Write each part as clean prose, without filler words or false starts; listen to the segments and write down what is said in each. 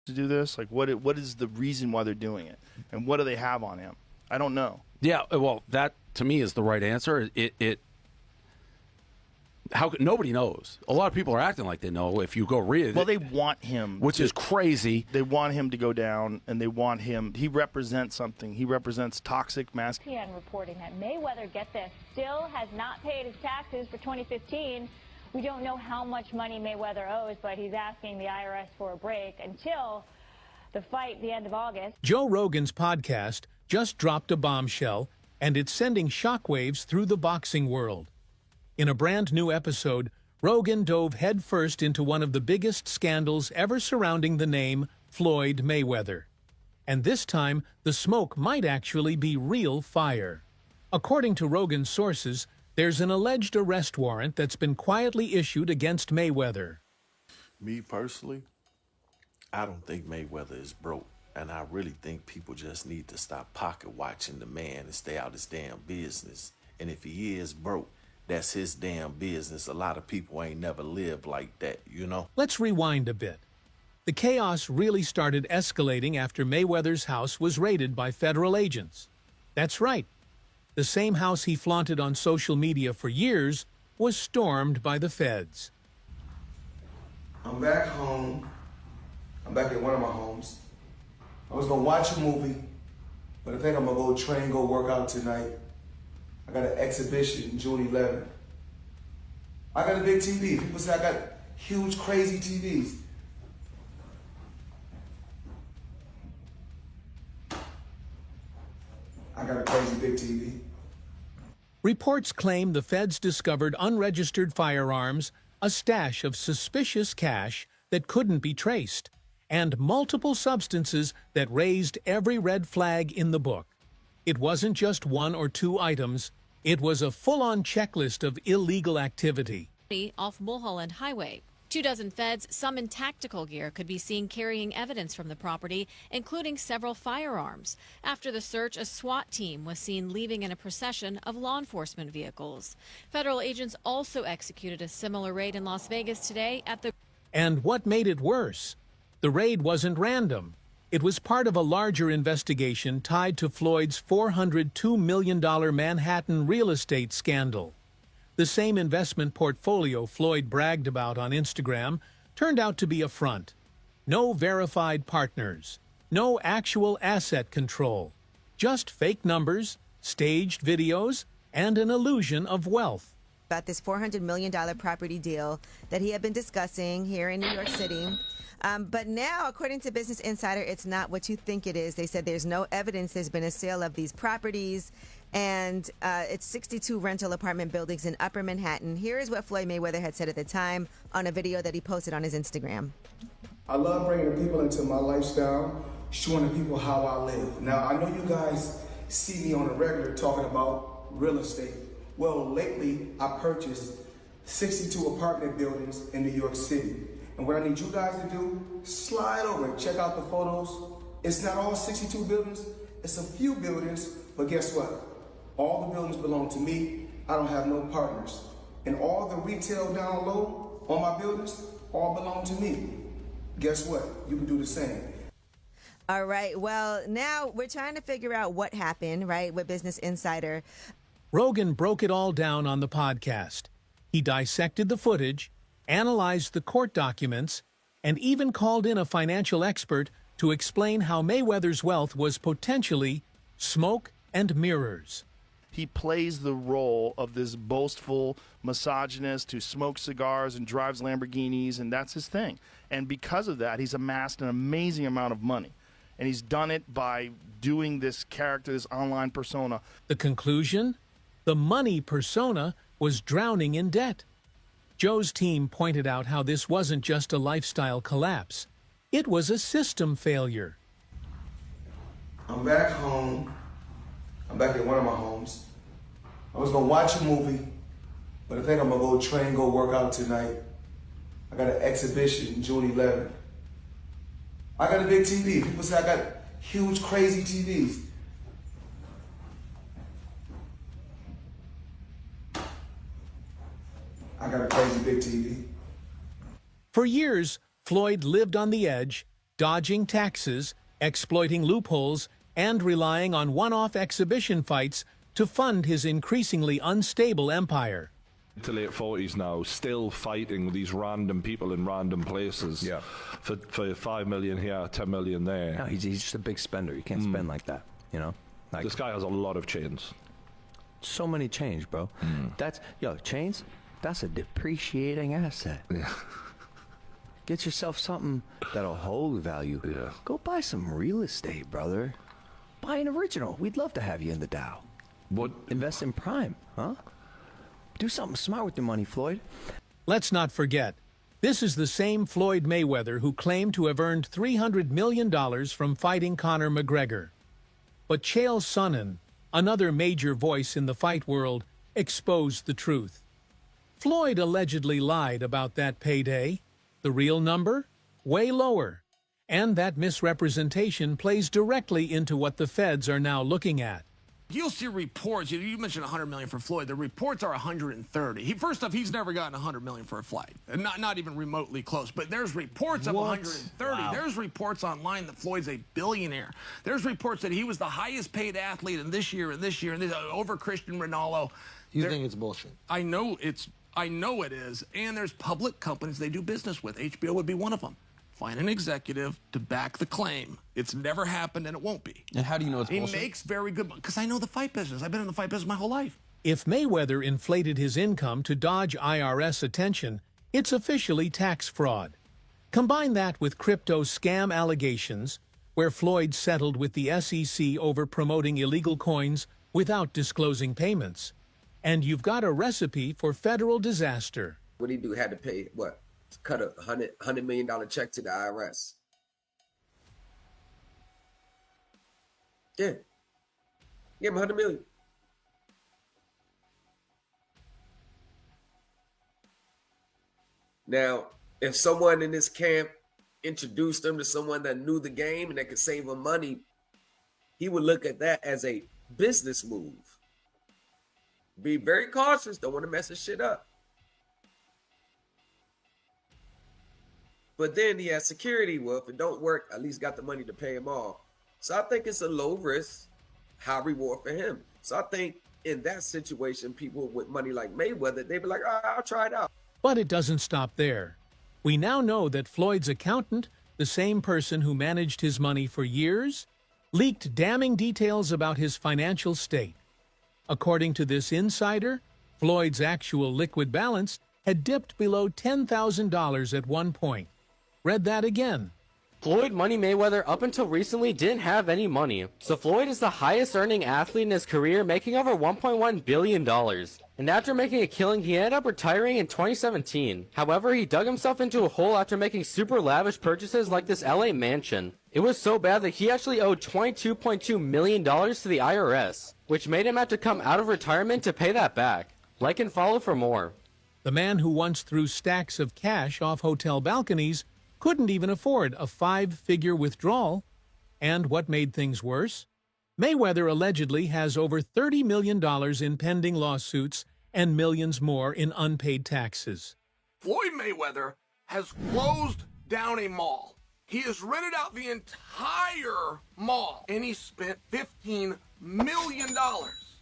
to do this? Like, what is the reason why they're doing it, and what do they have on him? I don't know. Yeah, well, that to me is the right answer. Nobody knows. A lot of people are acting like they know. If you go read it, Well, they want him, which is crazy. They want him to go down, and they want him. He represents something. He represents toxic masculinity. ESPN reporting that Mayweather, get this, still has not paid his taxes for 2015. We don't know how much money Mayweather owes, but he's asking the IRS for a break until the fight the end of August. Joe Rogan's podcast just dropped a bombshell, and it's sending shockwaves through the boxing world. In a brand new episode, Rogan dove headfirst into one of the biggest scandals ever surrounding the name Floyd Mayweather. And this time, the smoke might actually be real fire. According to Rogan's sources, there's an alleged arrest warrant that's been quietly issued against Mayweather. Me personally, I don't think Mayweather is broke. And I really think people just need to stop pocket watching the man and stay out his damn business. And if he is broke, that's his damn business. A lot of people ain't never lived like that, you know? Let's rewind a bit. The chaos really started escalating after Mayweather's house was raided by federal agents. That's right. The same house he flaunted on social media for years was stormed by the feds. I'm back home. I'm back at one of my homes. I was gonna watch a movie, but I think I'm gonna go train, go work out tonight. I got an exhibition June 11th. I got a big TV. People say I got huge, crazy TVs. I got a crazy big TV. Reports claim the feds discovered unregistered firearms, a stash of suspicious cash that couldn't be traced, and multiple substances that raised every red flag in the book. It wasn't just one or two items, it was a full-on checklist of illegal activity. Off Mulholland Highway. 24 feds, some in tactical gear, could be seen carrying evidence from the property, including several firearms. After the search, a SWAT team was seen leaving in a procession of law enforcement vehicles. Federal agents also executed a similar raid in Las Vegas today at the... And what made it worse? The raid wasn't random. It was part of a larger investigation tied to Floyd's $402 million Manhattan real estate scandal. The same investment portfolio Floyd bragged about on Instagram turned out to be a front. No verified partners, no actual asset control, just fake numbers, staged videos, and an illusion of wealth. About this $400 million property deal that he had been discussing here in New York City. But now, according to Business Insider, it's not what you think it is. They said there's no evidence there's been a sale of these properties, and it's 62 rental apartment buildings in Upper Manhattan. Here is what Floyd Mayweather had said at the time on a video that he posted on his Instagram. I love bringing the people into my lifestyle, showing the people how I live. Now, I know you guys see me on a regular talking about real estate. Well, lately, I purchased 62 apartment buildings in New York City. And what I need you guys to do, slide over and check out the photos. It's not all 62 buildings, it's a few buildings, but guess what? All the buildings belong to me. I don't have no partners. And all the retail down low on my buildings all belong to me. Guess what? You can do the same. All right, well, now we're trying to figure out what happened, right, with Business Insider. Rogan broke it all down on the podcast. He dissected the footage, analyzed the court documents, and even called in a financial expert to explain how Mayweather's wealth was potentially smoke and mirrors. He plays the role of this boastful misogynist who smokes cigars and drives Lamborghinis, and that's his thing. And because of that, he's amassed an amazing amount of money. And he's done it by doing this character, this online persona. The conclusion? The money persona was drowning in debt. Joe's team pointed out how this wasn't just a lifestyle collapse. It was a system failure. I'm back home. I'm back at one of my homes. I was gonna watch a movie, but I think I'm gonna go train, go work out tonight. I got an exhibition June 11th. I got a big TV. People say I got huge, crazy TVs. I got a crazy big TV. For years, Floyd lived on the edge, dodging taxes, exploiting loopholes, and relying on one-off exhibition fights to fund his increasingly unstable empire. To late 40s now, still fighting these random people in random places. Yeah. For 5 million here, 10 million there. No, he's just a big spender. You can't spend like that, you know? Like, This guy has a lot of chains. so many chains, bro. That's, chains, that's a depreciating asset. Yeah. Get yourself something that'll hold value. Yeah. Go buy some real estate, brother. Buy an original. We'd love to have you in the Dow. What? Invest in prime, huh? Do something smart with your money, Floyd. Let's not forget, this is the same Floyd Mayweather who claimed to have earned $300 million from fighting Conor McGregor. But Chael Sonnen, another major voice in the fight world, exposed the truth. Floyd allegedly lied about that payday. The real number? Way lower. And that misrepresentation plays directly into what the feds are now looking at. You'll see reports. You mentioned $100 million for Floyd. The reports are 130. First off, he's never gotten $100 million for a fight, not even remotely close. But there's reports of 130. Wow. There's reports online that Floyd's a billionaire. There's reports that he was the highest-paid athlete in this year and this year, and over Cristiano Ronaldo. You think it's bullshit? I know it is. And there's public companies they do business with. HBO would be one of them. Find an executive to back the claim. It's never happened, and it won't be. And how do you know it's bullshit? He makes very good money, because I know the fight business. I've been in the fight business my whole life. If Mayweather inflated his income to dodge IRS attention, it's officially tax fraud. Combine that with crypto scam allegations, where Floyd settled with the SEC over promoting illegal coins without disclosing payments, and you've got a recipe for federal disaster. What he do had to pay, what? Cut a $100 million check to the IRS. Yeah. Give him $100 million. Now, if someone in this camp introduced him to someone that knew the game and that could save him money, he would look at that as a business move. Be very cautious. Don't want to mess his shit up. But then he has security. Well, if it don't work, at least got the money to pay him off. So I think it's a low risk, high reward for him. So I think in that situation, people with money like Mayweather, they'd be like, all right, I'll try it out. But it doesn't stop there. We now know that Floyd's accountant, the same person who managed his money for years, leaked damning details about his financial state. According to this insider, Floyd's actual liquid balance had dipped below $10,000 at one point. Read that again. Floyd Money Mayweather up until recently didn't have any money, so Floyd is the highest earning athlete in his career, making over $1.1 billion. And after making a killing, he ended up retiring in 2017. However, he dug himself into a hole after making super lavish purchases like this LA mansion. It was so bad that he actually owed $22.2 million to the IRS, which made him have to come out of retirement to pay that back. Like and follow for more. The man who once threw stacks of cash off hotel balconies couldn't even afford a 5-figure withdrawal. And what made things worse? Mayweather allegedly has over $30 million in pending lawsuits and millions more in unpaid taxes. Floyd Mayweather has closed down a mall. He has rented out the entire mall, and he spent $15 million.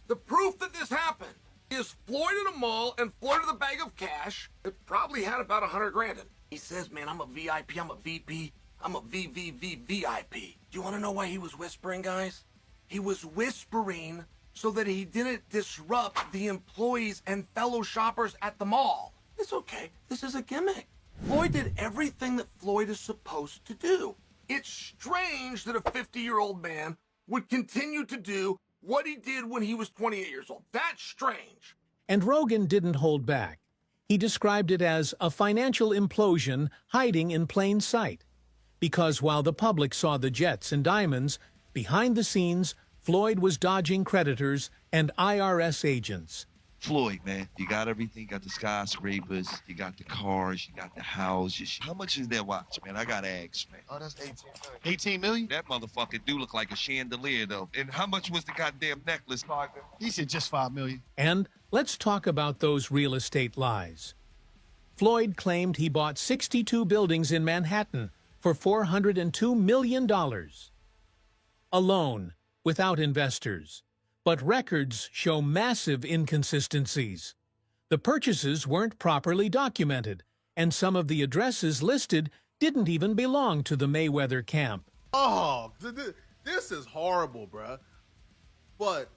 The proof that this happened is Floyd in a mall and Floyd with a bag of cash that probably had about 100 grand in it. He says, man, I'm a VIP, I'm a VP, I'm a VVVVIP. Do you want to know why he was whispering, guys? He was whispering so that he didn't disrupt the employees and fellow shoppers at the mall. It's okay. This is a gimmick. Floyd did everything that Floyd is supposed to do. It's strange that a 50-year-old man would continue to do what he did when he was 28 years old. That's strange. And Rogan didn't hold back. He described it as a financial implosion hiding in plain sight. Because while the public saw the jets and diamonds, behind the scenes, Floyd was dodging creditors and IRS agents. Floyd, man, you got everything. You got the skyscrapers, you got the cars, you got the houses. How much is that watch, man? I got eggs, man. Oh, that's 18 million. 18 million? That motherfucker do look like a chandelier, though. And how much was the goddamn necklace? He said just 5 million. And let's talk about those real estate lies. Floyd claimed he bought 62 buildings in Manhattan for $402 million. Alone, without investors. But records show massive inconsistencies. The purchases weren't properly documented, and some of the addresses listed didn't even belong to the Mayweather camp. Oh, this is horrible, bruh. But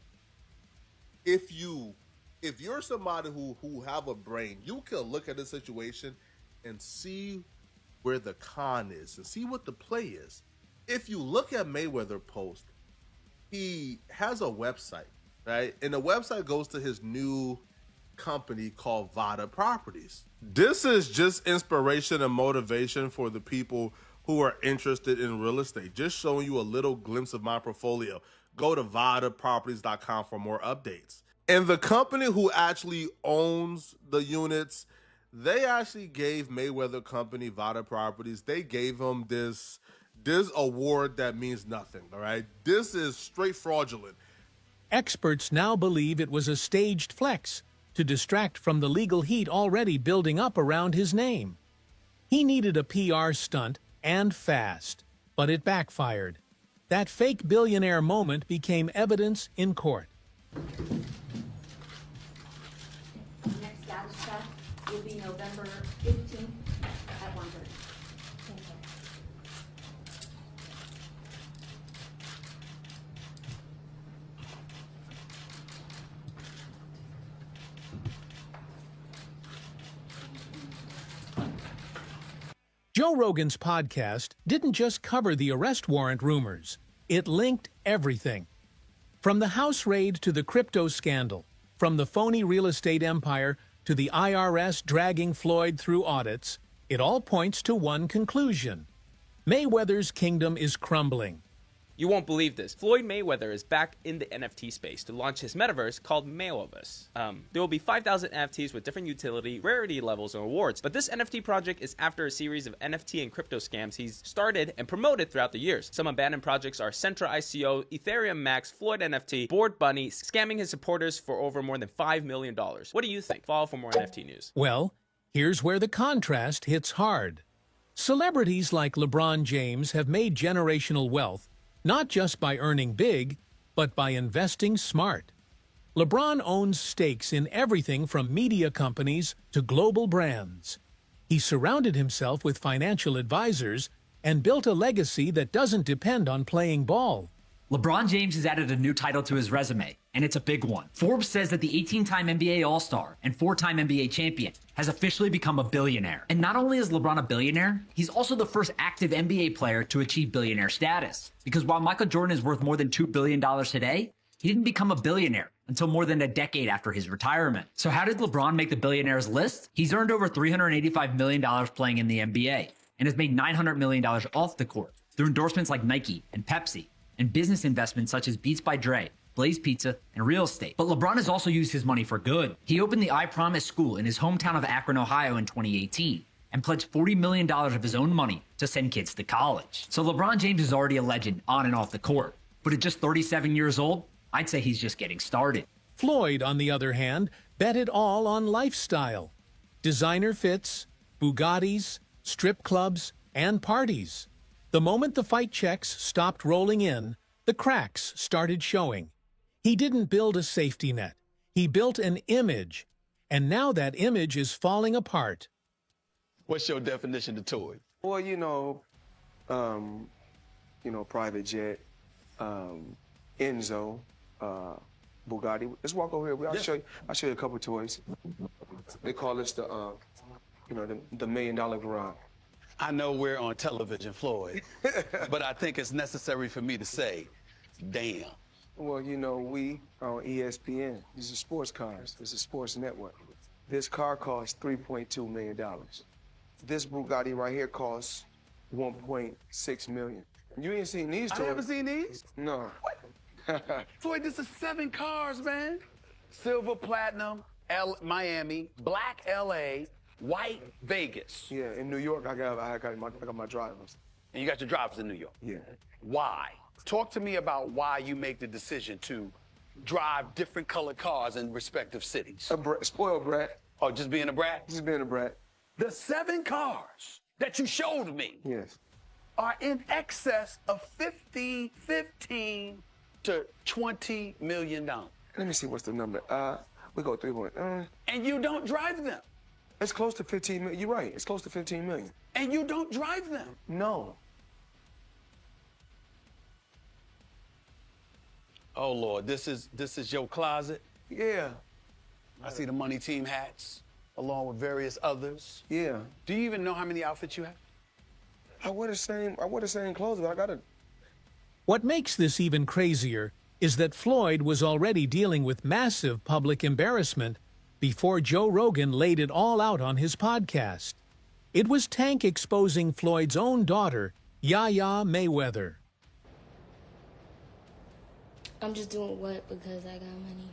if you're somebody who have a brain, you can look at the situation and see where the con is and see what the play is. If you look at Mayweather post, he has a website, right? And the website goes to his new company called Vada Properties. This is just inspiration and motivation for the people who are interested in real estate. Just showing you a little glimpse of my portfolio. Go to vadaproperties.com for more updates. And the company who actually owns the units, they actually gave Mayweather company, Vada Properties, they gave him this award that means nothing, all right? This is straight fraudulent. Experts now believe it was a staged flex to distract from the legal heat already building up around his name. He needed a PR stunt and fast, but it backfired. That fake billionaire moment became evidence in court. Next status check will be November 15th at 1:30. Thank you. Joe Rogan's podcast didn't just cover the arrest warrant rumors. It linked everything. From the house raid to the crypto scandal, from the phony real estate empire to the IRS dragging Floyd through audits, it all points to one conclusion. Mayweather's kingdom is crumbling. You won't believe this. Floyd Mayweather is back in the NFT space to launch his metaverse called Mayweather. There will be 5,000 NFTs with different utility, rarity levels, and rewards. But this NFT project is after a series of NFT and crypto scams he's started and promoted throughout the years. Some abandoned projects are Centra ICO, Ethereum Max, Floyd NFT, Bored Bunny, scamming his supporters for over more than $5 million. What do you think? Follow for more NFT news. Well, here's where the contrast hits hard. Celebrities like LeBron James have made generational wealth not just by earning big, but by investing smart. LeBron owns stakes in everything from media companies to global brands. He surrounded himself with financial advisors and built a legacy that doesn't depend on playing ball. LeBron James has added a new title to his resume, and it's a big one. Forbes says that the 18-time NBA All-Star and 4-time NBA champion has officially become a billionaire. And not only is LeBron a billionaire, he's also the first active NBA player to achieve billionaire status. Because while Michael Jordan is worth more than $2 billion today, he didn't become a billionaire until more than a decade after his retirement. So how did LeBron make the billionaires list? He's earned over $385 million playing in the NBA and has made $900 million off the court through endorsements like Nike and Pepsi, and business investments such as Beats by Dre, Blaze Pizza, and real estate. But LeBron has also used his money for good. He opened the I Promise School in his hometown of Akron, Ohio in 2018, and pledged $40 million of his own money to send kids to college. So LeBron James is already a legend on and off the court. But at just 37 years old, I'd say he's just getting started. Floyd, on the other hand, bet it all on lifestyle. Designer fits, Bugattis, strip clubs, and parties. The moment the fight checks stopped rolling in, the cracks started showing. He didn't build a safety net. He built an image, and now that image is falling apart. What's your definition of toy? Well, private jet, Enzo, Bugatti. Let's walk over here. I'll show you a couple toys. They call this the $1 million garage. I know we're on television, Floyd, but I think it's necessary for me to say, damn. Well, we are on ESPN. These are sports cars. It's a sports network. This car costs $3.2 million. This Bugatti right here costs $1.6 million. You ain't seen these toys. I haven't seen these? No. What? Floyd, this is 7 cars, man. Silver, platinum, Miami, black LA, white Vegas. Yeah, in New York, I got my drivers. And you got your drivers in New York? Yeah. Why? Talk to me about why you make the decision to drive different colored cars in respective cities. Spoiled brat. Oh, just being a brat? Just being a brat. The 7 cars that you showed me. Yes. are in excess of 15 to $20 million. Let me see what's the number. We go 3 And you don't drive them. It's close to 15 million. You're right. It's close to 15 million. And you don't drive them. No. Oh Lord, this is your closet? Yeah. I see the money team hats along with various others. Yeah. Do you even know how many outfits you have? I wear the same clothes, but I gotta. What makes this even crazier is that Floyd was already dealing with massive public embarrassment before Joe Rogan laid it all out on his podcast. It was Tank exposing Floyd's own daughter, Yaya Mayweather. I'm just doing what because I got money.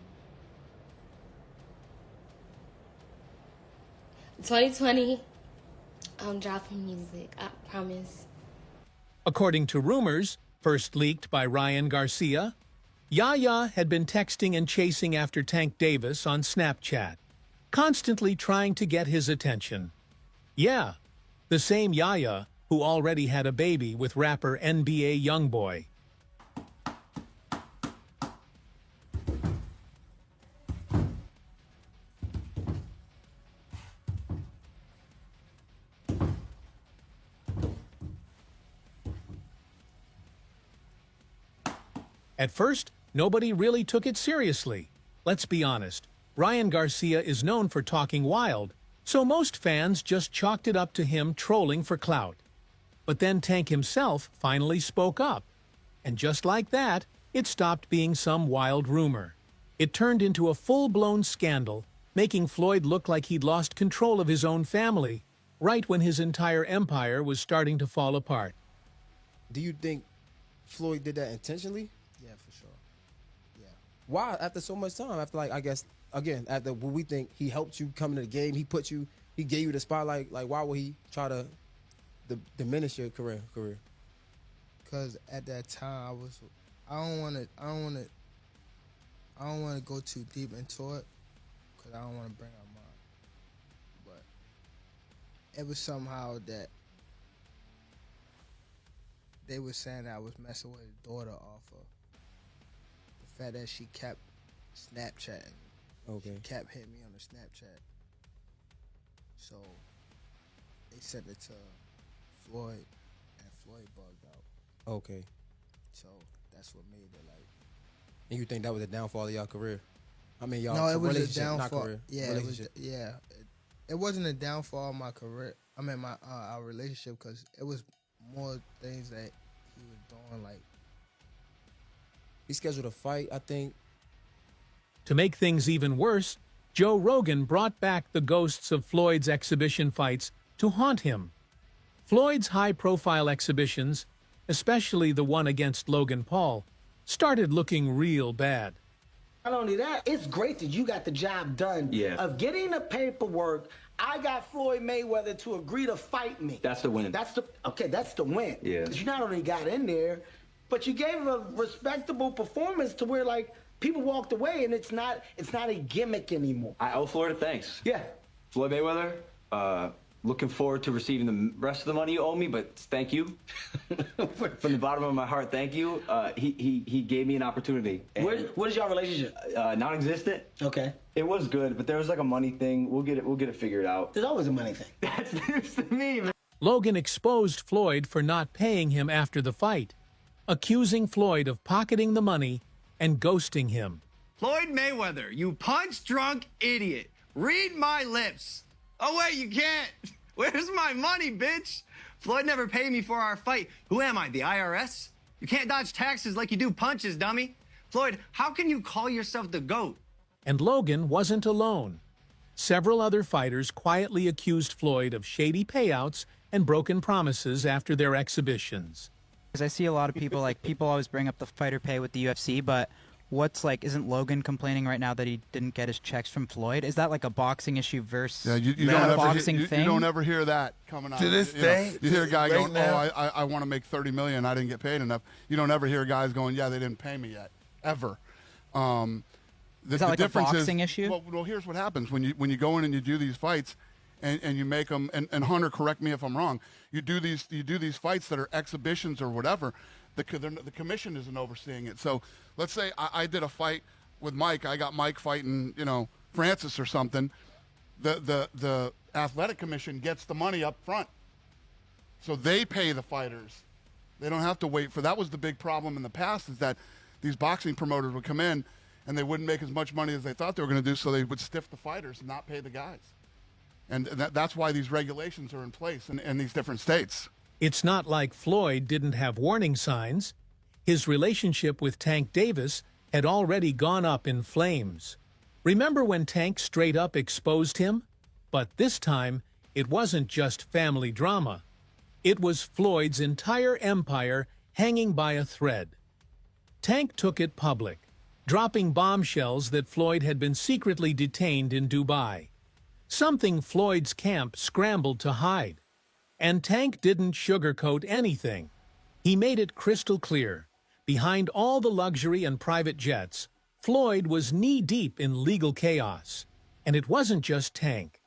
2020, I'm dropping music, I promise. According to rumors, first leaked by Ryan Garcia, Yaya had been texting and chasing after Tank Davis on Snapchat, constantly trying to get his attention. Yeah, the same Yaya who already had a baby with rapper NBA Youngboy. At first, nobody really took it seriously. Let's be honest, Ryan Garcia is known for talking wild, so most fans just chalked it up to him trolling for clout. But then Tank himself finally spoke up. And just like that, it stopped being some wild rumor. It turned into a full-blown scandal, making Floyd look like he'd lost control of his own family, right when his entire empire was starting to fall apart. Do you think Floyd did that intentionally? Yeah, for sure. Yeah. Why? After so much time, after I guess again, after what we think he helped you come into the game, he gave you the spotlight. Like, why would he try to diminish your career? Because at that time I don't want to go too deep into it, because I don't want to bring up mine. But it was somehow that they were saying that I was messing with his daughter off of the fact that she kept Snapchatting. Okay. She kept hitting me on the Snapchat. So they sent it to Floyd, and Floyd bugged out. Okay. So that's what made it like. And you think that was the downfall of y'all career? I mean, y'all No, it was a relationship, not downfall. career. Yeah, Relationship. it wasn't a downfall of my career. I mean, our relationship, because it was more things that he was doing. Like, he scheduled a fight, I think. To make things even worse, Joe Rogan brought back the ghosts of Floyd's exhibition fights to haunt him. Floyd's high-profile exhibitions, especially the one against Logan Paul, started looking real bad. Not only that, it's great that you got the job done of getting the paperwork. I got Floyd Mayweather to agree to fight me. That's the win. That's the win. Yeah. Because you not only got in there, but you gave him a respectable performance to where like people walked away and it's not a gimmick anymore. I owe Floyd a thanks. Yeah. Floyd Mayweather, looking forward to receiving the rest of the money you owe me, but thank you. From the bottom of my heart, thank you. He gave me an opportunity. What is your relationship? Non-existent. Okay. It was good, but there was like a money thing. We'll get it figured out. There's always a money thing. That's news to me, man. Logan exposed Floyd for not paying him after the fight, accusing Floyd of pocketing the money and ghosting him. Floyd Mayweather, you punch-drunk idiot. Read my lips. Oh, wait, you can't. Where's my money, bitch? Floyd never paid me for our fight. Who am I, the IRS? You can't dodge taxes like you do punches, dummy. Floyd, how can you call yourself the GOAT? And Logan wasn't alone. Several other fighters quietly accused Floyd of shady payouts and broken promises after their exhibitions. Because I see a lot of people, people always bring up the fighter pay with the UFC, but isn't Logan complaining right now that he didn't get his checks from Floyd? Is that like a boxing issue versus you don't ever hear that coming out. To this day, you hear a guy right going, now, I want to make $30 million, I didn't get paid enough. You don't ever hear guys going, yeah, they didn't pay me yet, ever. Is that like a boxing issue? Well, here's what happens when you go in and you do these fights, and you make them, and Hunter, correct me if I'm wrong, you do these fights that are exhibitions or whatever, the commission isn't overseeing it. So let's say I did a fight with Mike, I got Mike fighting, Francis or something, the athletic commission gets the money up front. So they pay the fighters. They don't have to wait for, that was the big problem in the past, is that these boxing promoters would come in and they wouldn't make as much money as they thought they were going to do, so they would stiff the fighters and not pay the guys. And that's why these regulations are in place in these different states. It's not like Floyd didn't have warning signs. His relationship with Tank Davis had already gone up in flames. Remember when Tank straight up exposed him? But this time, it wasn't just family drama. It was Floyd's entire empire hanging by a thread. Tank took it public, dropping bombshells that Floyd had been secretly detained in Dubai, something Floyd's camp scrambled to hide. And Tank didn't sugarcoat anything. He made it crystal clear. Behind all the luxury and private jets, Floyd was knee-deep in legal chaos. And it wasn't just Tank.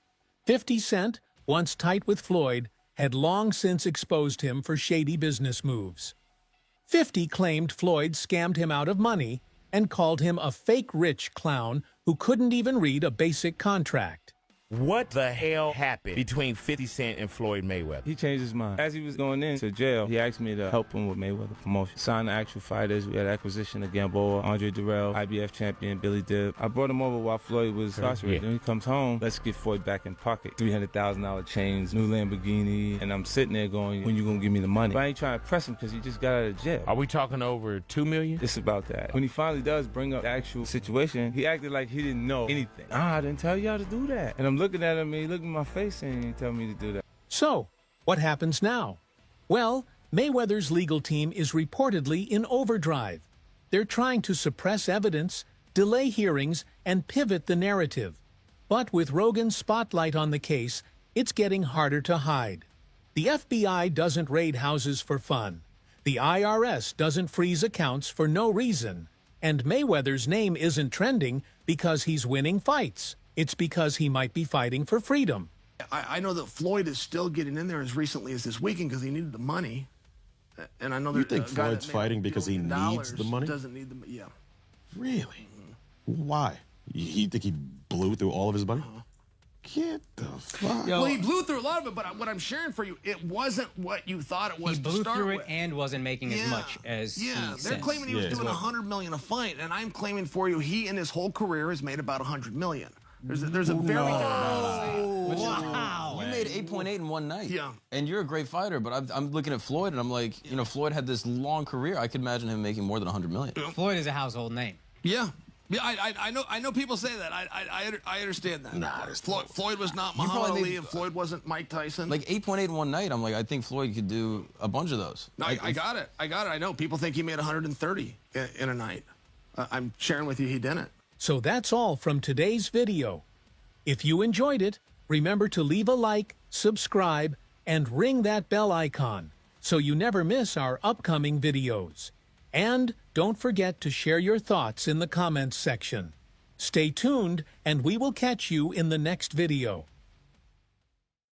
50 Cent, once tight with Floyd, had long since exposed him for shady business moves. 50 claimed Floyd scammed him out of money and called him a fake rich clown who couldn't even read a basic contract. What the hell happened between 50 Cent and Floyd Mayweather? He changed his mind. As he was going into jail, he asked me to help him with Mayweather promotion. Signed the actual fighters. We had acquisition of Gamboa, Andre Durrell, IBF champion, Billy Dib. I brought him over while Floyd was incarcerated. Then he comes home, let's get Floyd back in pocket. $300,000 chains, new Lamborghini, and I'm sitting there going, when you gonna give me the money? But I ain't trying to press him because he just got out of jail. Are we talking over $2 million? It's about that. When he finally does bring up the actual situation, he acted like he didn't know anything. I didn't tell y'all to do that. And I'm looking at him and he looked in my face and he tell me to do that. So, what happens now? Well, Mayweather's legal team is reportedly in overdrive. They're trying to suppress evidence, delay hearings, and pivot the narrative. But with Rogan's spotlight on the case, it's getting harder to hide. The FBI doesn't raid houses for fun. The IRS doesn't freeze accounts for no reason. And Mayweather's name isn't trending because he's winning fights. It's because he might be fighting for freedom. I know that Floyd is still getting in there as recently as this weekend because he needed the money. And I know you think Floyd's fighting because he needs the money? Doesn't need the yeah. Really? Why? You think he blew through all of his money? Get the fuck. Well, he blew through a lot of it, but what I'm sharing for you, it wasn't what you thought it was. He blew to start through with. it and wasn't making as much as he they're says. claiming he was doing $100 million a fight, and I'm claiming for you, he in his whole career has made about $100 million. There's a very Wow. You made 8.8 in one night. Yeah. And you're a great fighter, but I'm looking at Floyd and I'm like, Floyd had this long career. I could imagine him making more than $100 million. Floyd is a household name. Yeah. Yeah, I know people say that. I understand that. Nah, Floyd was not Muhammad Ali, and Floyd wasn't Mike Tyson. Like 8.8 in one night, I'm like, I think Floyd could do a bunch of those. No, I got it. I know. People think he made 130 in a night. I'm sharing with you he didn't. So that's all from today's video. If you enjoyed it, remember to leave a like, subscribe, and ring that bell icon so you never miss our upcoming videos. And don't forget to share your thoughts in the comments section. Stay tuned, and we will catch you in the next video.